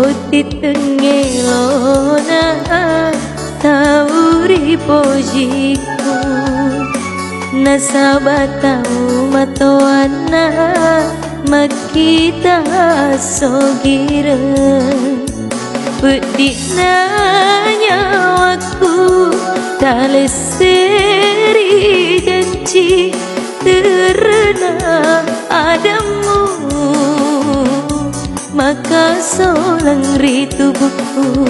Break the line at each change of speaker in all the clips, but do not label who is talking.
Botitungelona tauri pojiku nasabatau matoana makita sogira pedina nyawaku taleseri janji terena adamu maka solang ritu buku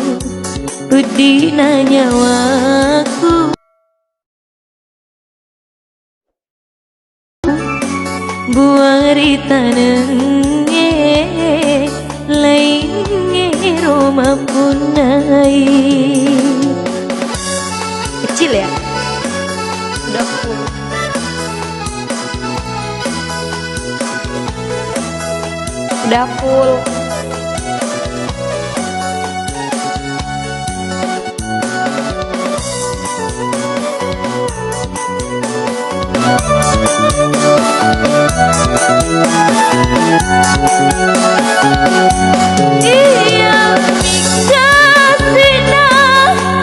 pedina nyawaku buang ritanenge lainnya Roma punai kecil ya udah full udah full iya mikasina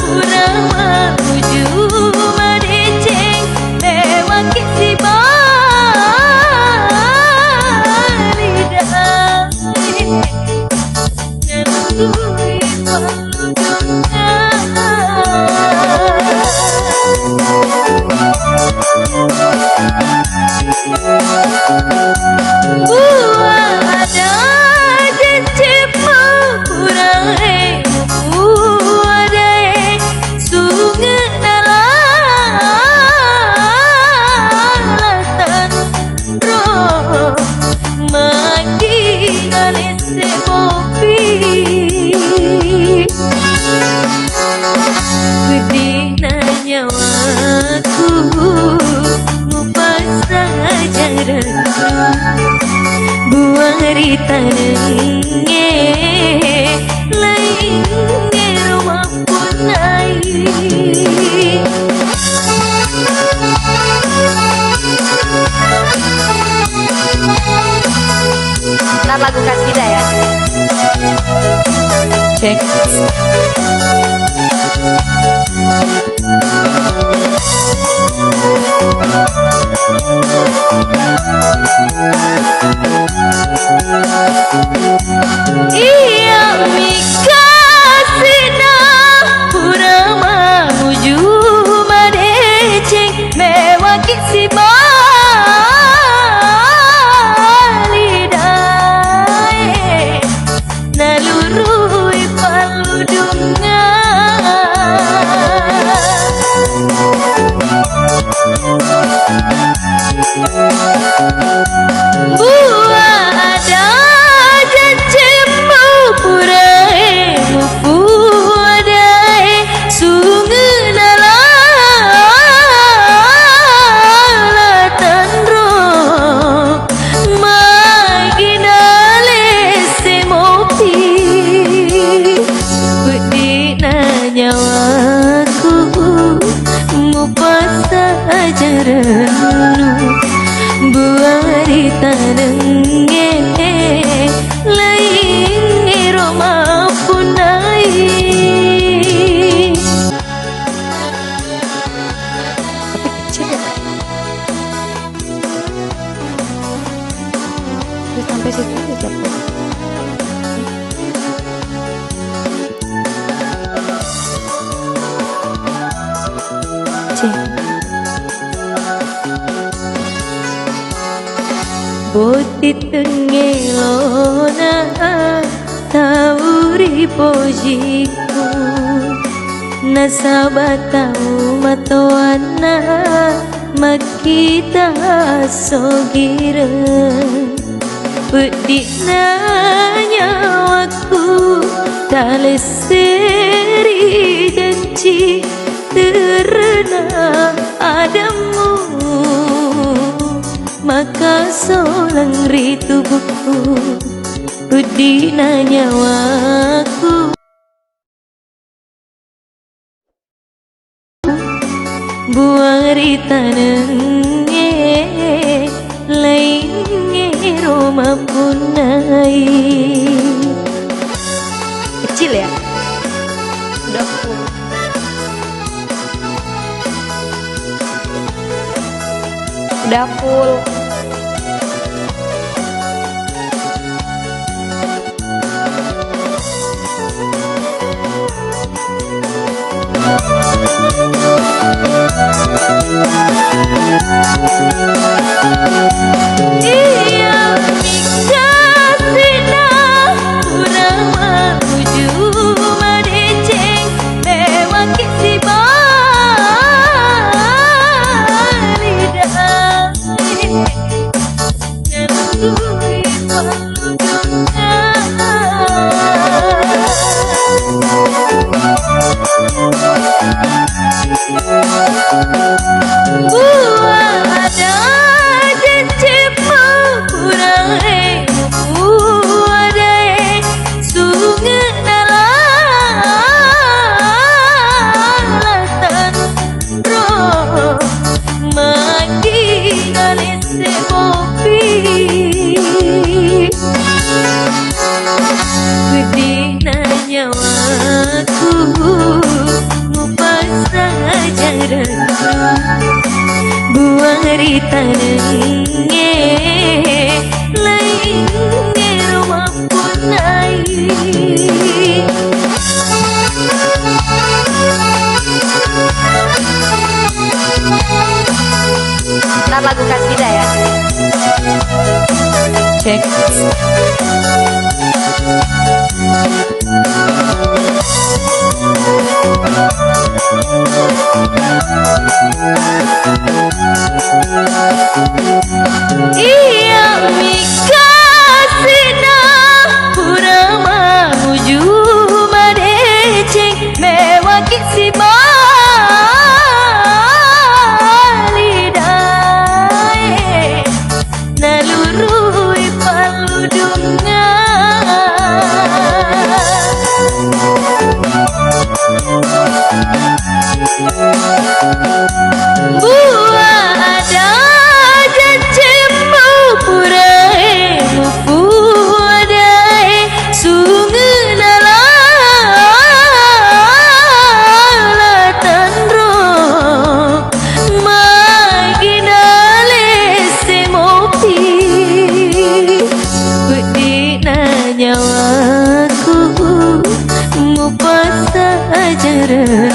kurang menuju madeceng lewat kisi balidah nyantui buah ada janjimu kurang ada sungai nalatan roh magi nalese kopi pedina nyawaku buang ritanenge lainnya rumah punai ntar lagu kasidah ya cek iya mikasina kurang menuju madeceng mewakil si balidah nalurui paludungan buah ada janjimu puraimu puadai sungai nalatan roh maginale semopi pedina nyawaku mupasa ajaran buang ritanenge lainnya Roma punai tapi kecil ya terus sampai situ aja capek Botitungelona tauri pojiku nasabatau matoana makita sogira pedina nyawaku taleseri janji terena adamu maka solang ritu buku pedina nyawaku buang ritanenge lainnya Roma punai kecil ya. Udah full. Udah full. Iya mikasina kurang menuju madeceng lewat kisi balidah nentui buah ada janjimu kurang ada sungai nalatan roh mati dari semopi bedina nyawaku ngupas saja buang rita nenge lainnya rumah punai ntar lagu kasida ya cek iya mikasina kurang menuju madeceng mewakil si balidae nalurui paludungan buah ada janjimu puraimu puadai sungai nalatan roh maginale semopi bedina nyawaku ngupas ajaran